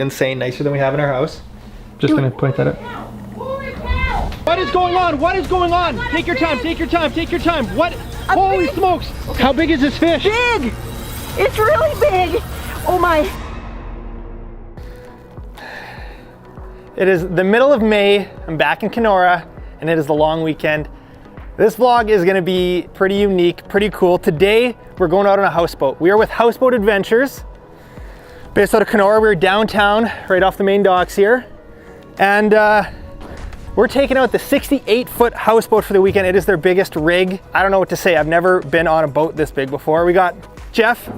insane nicer than we have in our house. Just gonna point that out. What is going on? What is going on? Take your time, take your time, take your time. What? Holy smokes! How big is this fish? Big! It's really big! Oh my. It is the middle of May. I'm back in Kenora, and it is the long weekend. This vlog is gonna be pretty unique, pretty cool. Today, we're going out on a houseboat. We are with Houseboat Adventures, based out of Kenora. We're downtown, right off the main docks here. And we're taking out the 68-foot houseboat for the weekend. It is their biggest rig. I don't know what to say. I've never been on a boat this big before. We got Jeff,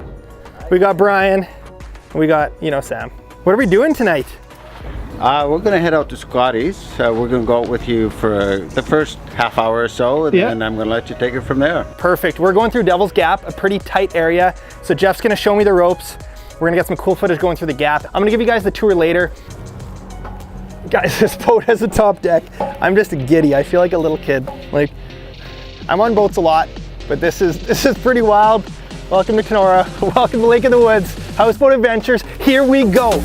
we got Brian, and we got, Sam. What are we doing tonight? We're gonna head out to Scotty's. We're gonna go out with you for the first half hour or so, and then I'm gonna let you take it from there. Perfect. We're going through Devil's Gap, a pretty tight area. So Jeff's gonna show me the ropes. We're gonna get some cool footage going through the gap. I'm gonna give you guys the tour later. Guys, this boat has a top deck. I'm just giddy. I feel like a little kid. Like, I'm on boats a lot, but this is pretty wild. Welcome to Kenora. Welcome to Lake of the Woods. Houseboat Adventures. Here we go.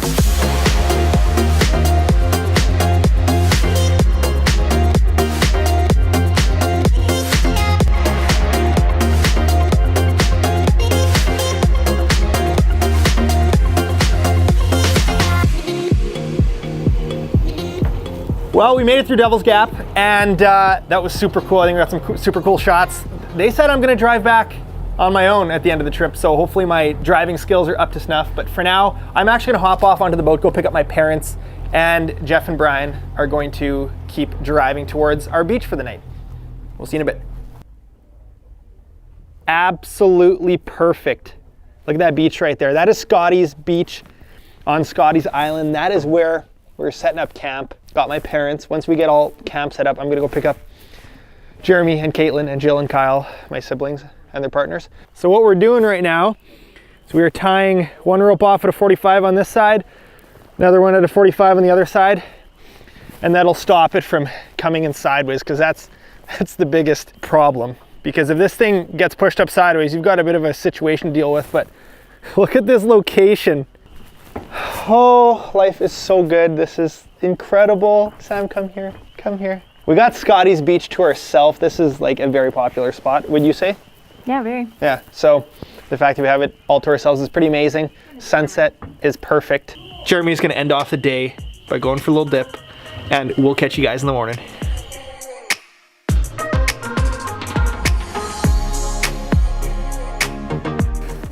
Well, we made it through Devil's Gap, and that was super cool. I think we got some super cool shots. They said I'm gonna drive back on my own at the end of the trip, so hopefully my driving skills are up to snuff. But for now, I'm actually gonna hop off onto the boat, go pick up my parents, and Jeff and Brian are going to keep driving towards our beach for the night. We'll see you in a bit. Absolutely perfect. Look at that beach right there. That is Scotty's beach on Scotty's Island. That is where we're setting up camp. Got my parents. Once we get all camp set up, I'm gonna go pick up Jeremy and Caitlin and Jill and Kyle, my siblings and their partners. So what we're doing right now is we are tying one rope off at a 45 on this side, another one at a 45 on the other side, and that'll stop it from coming in sideways, because that's the biggest problem. Because if this thing gets pushed up sideways, you've got a bit of a situation to deal with. But look at this location. Oh, life is so good. This is incredible. Sam, come here, come here. We got Scotty's beach to ourselves. This is like a very popular spot, would you say? Yeah, very. Yeah, so the fact that we have it all to ourselves is pretty amazing. Sunset is perfect. Jeremy's gonna end off the day by going for a little dip, and we'll catch you guys in the morning.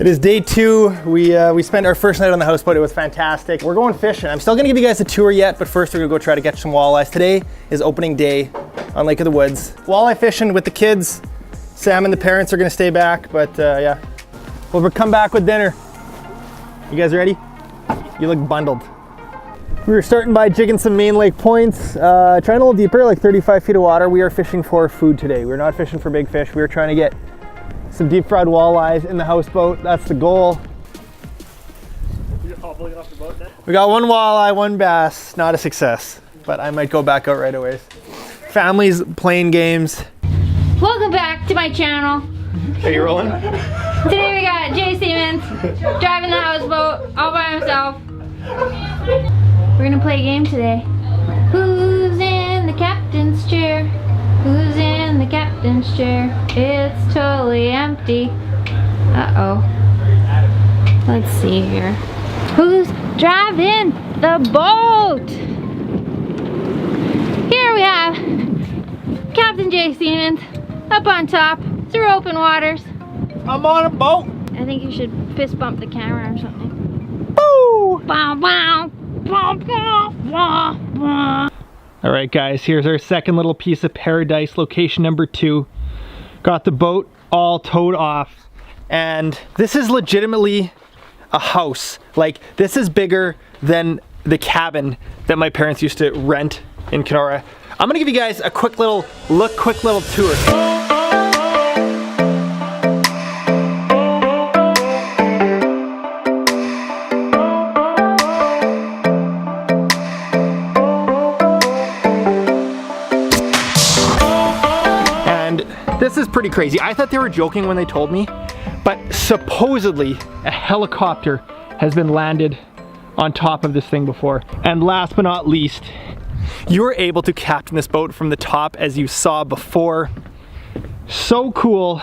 It is day 2. We spent our first night on the houseboat. It was fantastic. We're going fishing. I'm still gonna give you guys a tour yet, but first we're gonna go try to catch some walleyes. Today is opening day on Lake of the Woods. Walleye fishing with the kids. Sam and the parents are gonna stay back, but yeah. We'll come back with dinner. You guys ready? You look bundled. We were starting by jigging some main lake points, trying a little deeper, like 35 feet of water. We are fishing for food today. We're not fishing for big fish. We are trying to get some deep fried walleyes in the houseboat. That's the goal. You're hobbling off the boat now? We got one walleye, one bass. Not a success, but I might go back out right away. Families playing games. Welcome back to my channel. Are you rolling? Today we got Jay Siemens driving the houseboat all by himself. We're gonna play a game today. Who's in the captain's chair? Who's in the captain's chair? It's totally empty. Uh-oh. Let's see here. Who's driving the boat? Here we have Captain Jay Siemens up on top through open waters. I'm on a boat. I think you should fist bump the camera or something. Woo! Bow, bow, bow, bow, bow, bow. All right, guys, here's our second little piece of paradise, location number 2. Got the boat all towed off, and this is legitimately a house. Like, this is bigger than the cabin that my parents used to rent in Kenora. I'm gonna give you guys a quick little look, quick little tour. This is pretty crazy. I thought they were joking when they told me, but supposedly a helicopter has been landed on top of this thing before. And last but not least, you were able to captain this boat from the top as you saw before. So cool.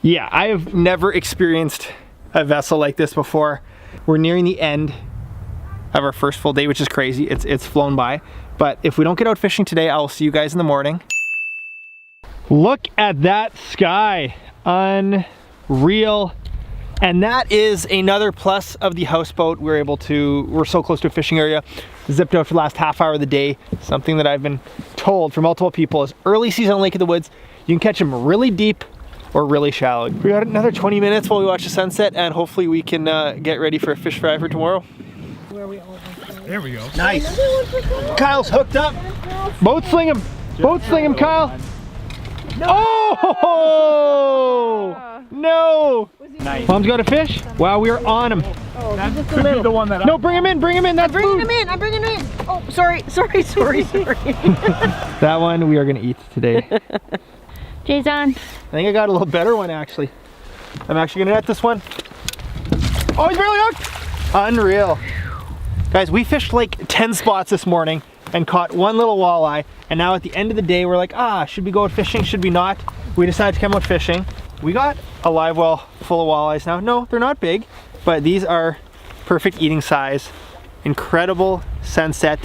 Yeah, I have never experienced a vessel like this before. We're nearing the end of our first full day, which is crazy. It's flown by. But if we don't get out fishing today, I'll see you guys in the morning. Look at that sky. Unreal. And that is another plus of the houseboat. We're so close to a fishing area. Zipped out for the last half hour of the day. Something that I've been told from multiple people is early season on Lake of the Woods, you can catch them really deep or really shallow. We got another 20 minutes while we watch the sunset, and hopefully we can get ready for a fish fry for tomorrow. There we go. Nice. Kyle's hooked up. Boat sling him. Boat sling him, Kyle. Oh! No! Nice. Mom's got a fish? Wow, we are on him. That could be the one that No, bring him in, bring him in. That's food. I'm bringing him in. Oh, sorry. That one we are gonna eat today. Jason. I think I got a little better one actually. I'm actually gonna net this one. Oh, he's barely hooked. Unreal. Guys, we fished like 10 spots this morning and caught one little walleye, and now at the end of the day we're like, should we go out fishing, should we not? We decided to come out fishing. We got a live well full of walleyes now. No, they're not big, but these are perfect eating size. Incredible sunset.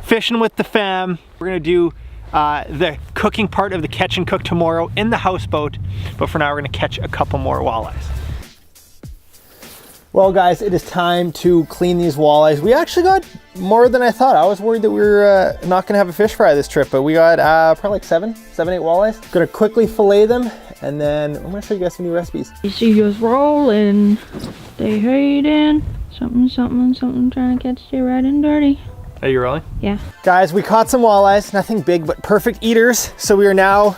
Fishing with the fam. We're gonna do the cooking part of the catch and cook tomorrow in the houseboat, but for now we're gonna catch a couple more walleyes. Well guys, it is time to clean these walleyes. We actually got more than I thought. I was worried that we were not gonna have a fish fry this trip, but we got probably like 7, 8 walleyes. Gonna quickly fillet them, and then I'm gonna show you guys some new recipes. You see us rolling, they hating, something trying to catch you right and dirty. Are you rolling? Yeah. Guys, we caught some walleyes, nothing big, but perfect eaters. So we are now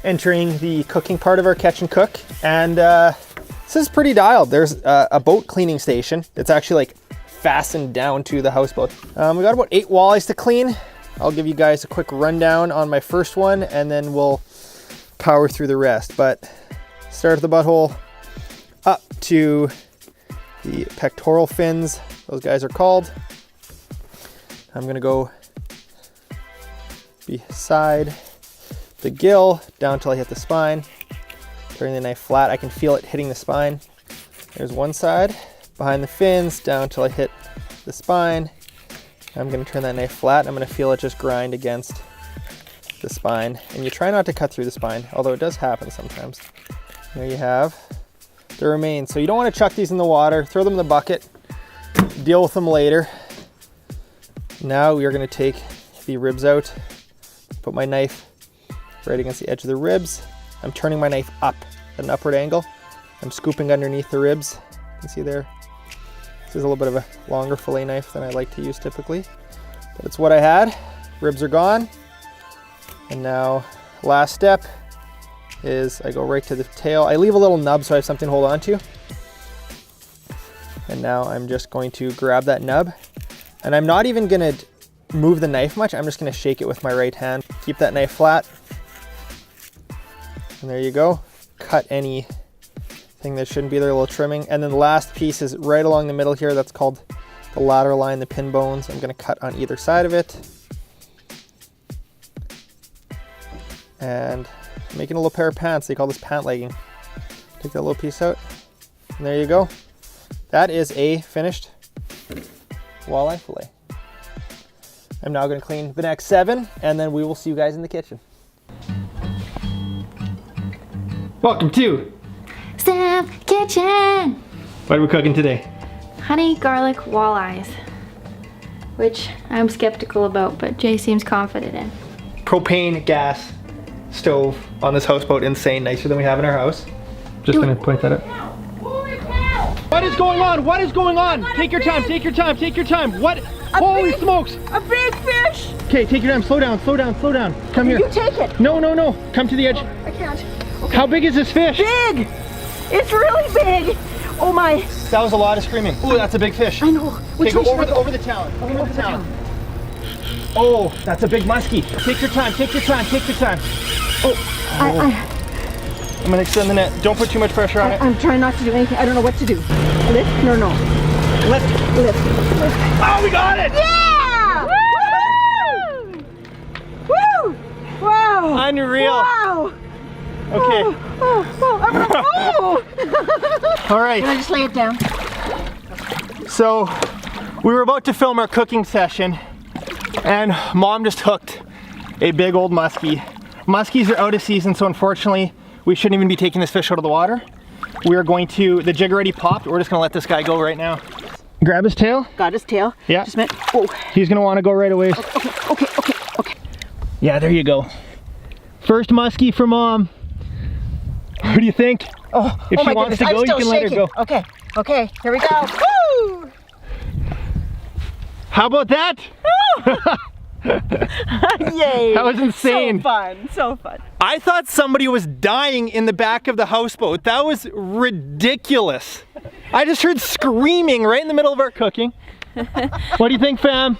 entering the cooking part of our catch and cook, and this is pretty dialed. There's a boat cleaning station. It's actually like fastened down to the houseboat. We got about 8 walleyes to clean. I'll give you guys a quick rundown on my first one, and then we'll power through the rest. But start at the butthole up to the pectoral fins. Those guys are called. I'm gonna go beside the gill down till I hit the spine. Turning the knife flat, I can feel it hitting the spine. There's one side, behind the fins, down till I hit the spine. I'm gonna turn that knife flat. I'm gonna feel it just grind against the spine. And you try not to cut through the spine, although it does happen sometimes. There you have the remains. So you don't wanna chuck these in the water, throw them in the bucket, deal with them later. Now we are gonna take the ribs out, put my knife right against the edge of the ribs. I'm turning my knife up at an upward angle. I'm scooping underneath the ribs. You can see there. This is a little bit of a longer fillet knife than I like to use typically, but it's what I had. Ribs are gone. And now last step is I go right to the tail. I leave a little nub so I have something to hold on to. And now I'm just going to grab that nub, and I'm not even gonna move the knife much. I'm just gonna shake it with my right hand. Keep that knife flat. And there you go. Cut anything that shouldn't be there, a little trimming. And then the last piece is right along the middle here. That's called the lateral line, the pin bones. I'm gonna cut on either side of it. And making a little pair of pants. They call this pant legging. Take that little piece out. And there you go. That is a finished walleye fillet. I'm now gonna clean the next 7, and then we will see you guys in the kitchen. Welcome to Sam's Kitchen. What are we cooking today? Honey garlic walleyes, which I'm skeptical about, but Jay seems confident in. Propane gas stove on this houseboat. Insane, nicer than we have in our house. Just gonna point that out. What is going on? What is going on? Take your time, take your time, take your time. What? Holy smokes! A big fish! Okay, take your time. Slow down, slow down, slow down. Come here. You take it. No, no, no. Come to the edge. I can't. Okay. How big is this fish? Big! It's really big! Oh my. That was a lot of screaming. Ooh, that's a big fish. I know. Okay, go over the talon. Over the talon. Oh, that's a big muskie. Take your time, take your time, take your time. I'm gonna extend the net. Don't put too much pressure on it. I'm trying not to do anything. I don't know what to do. Lift? No. Lift. Oh, we got it! Yeah! Woo! Woo! Wow! Unreal. Wow! Okay. Oh! All right. Can I just lay it down? So we were about to film our cooking session and Mom just hooked a big old muskie. Muskies are out of season, so unfortunately we shouldn't even be taking this fish out of the water. We are going to, the jig already popped, we're just gonna let this guy go right now. Grab his tail. Got his tail. Yeah. Just a minute. Oh. He's gonna wanna go right away. Okay. Yeah, there you go. First muskie for Mom. What do you think? If she my wants goodness, to go, I'm you still can let her shaking. go. Okay, here we go. Woo! How about that? Yay! That was insane. So fun. I thought somebody was dying in the back of the houseboat. That was ridiculous. I just heard screaming right in the middle of our cooking. What do you think, fam?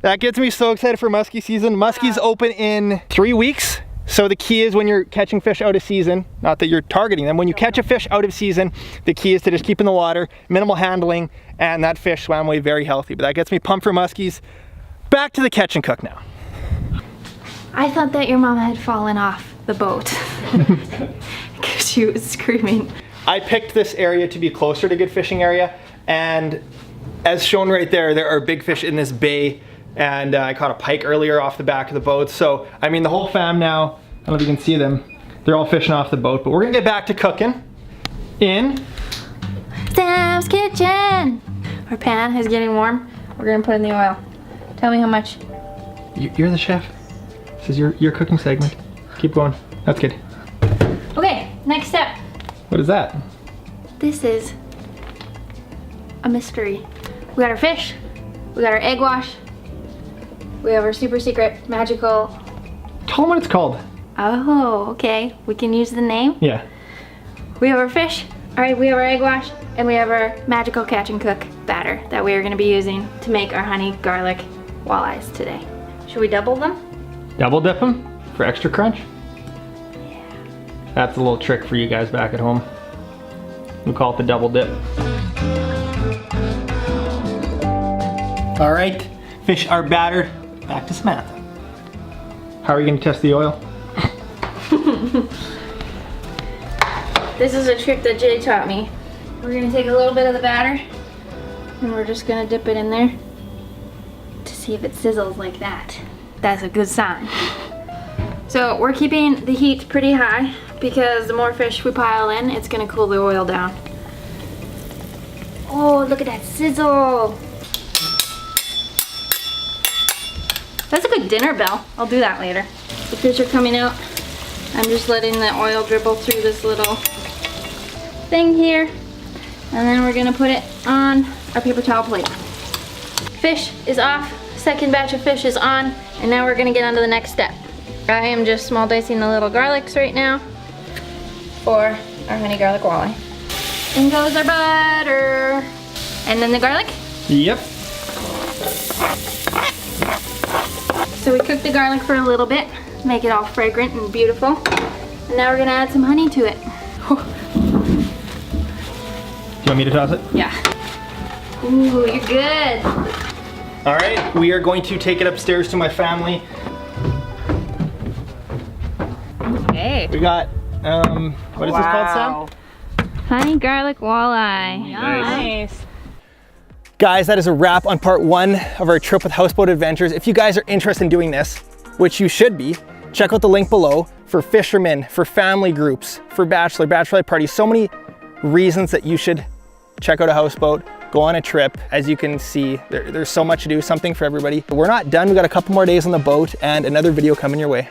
That gets me so excited for muskie season. Muskie's open in 3 weeks. So the key is when you're catching fish out of season, not that you're targeting them, when you catch a fish out of season, the key is to just keep in the water, minimal handling, and that fish swam away very healthy. But that gets me pumped for muskies. Back to the catch and cook now. I thought that your mom had fallen off the boat because she was screaming. I picked this area to be closer to good fishing area, and as shown right there, there are big fish in this bay, and I caught a pike earlier off the back of the boat. So, I mean, the whole fam now, I don't know if you can see them, they're all fishing off the boat, but we're gonna get back to cooking in Sam's kitchen. Our pan is getting warm. We're gonna put in the oil. Tell me how much. You're the chef. This is your cooking segment. Keep going. That's good. Okay, next step. What is that? This is a mystery. We got our fish, we got our egg wash, we have our super secret magical. Tell them what it's called. Oh, okay. We can use the name. Yeah. We have our fish, all right, we have our egg wash, and we have our magical catch and cook batter that we are gonna be using to make our honey garlic walleyes today. Should we double them? Double dip them for extra crunch? Yeah. That's a little trick for you guys back at home. We call it the double dip. All right, fish are battered. Back to Samantha. How are you gonna test the oil? This is a trick that Jay taught me. We're gonna take a little bit of the batter and we're just gonna dip it in there to see if it sizzles like that. That's a good sign. So we're keeping the heat pretty high because the more fish we pile in, it's gonna cool the oil down. Oh, look at that sizzle. That's a good dinner bell. I'll do that later. The fish are coming out. I'm just letting the oil dribble through this little thing here. And then we're gonna put it on our paper towel plate. Fish is off. Second batch of fish is on. And now we're gonna get on to the next step. I am just small dicing the little garlics right now for our honey garlic walleye. In goes our butter. And then the garlic. Yep. So we cook the garlic for a little bit, make it all fragrant and beautiful. And now we're gonna add some honey to it. Do you want me to toss it? Yeah. Ooh, you're good. All right, we are going to take it upstairs to my family. Okay. We got, what is this called, Sam? Honey garlic walleye. Nice. Guys, that is a wrap on part 1 of our trip with Houseboat Adventures. If you guys are interested in doing this, which you should be, check out the link below for fishermen, for family groups, for bachelorette parties. So many reasons that you should check out a houseboat, go on a trip. As you can see, there's so much to do, something for everybody. We're not done. We got a couple more days on the boat and another video coming your way.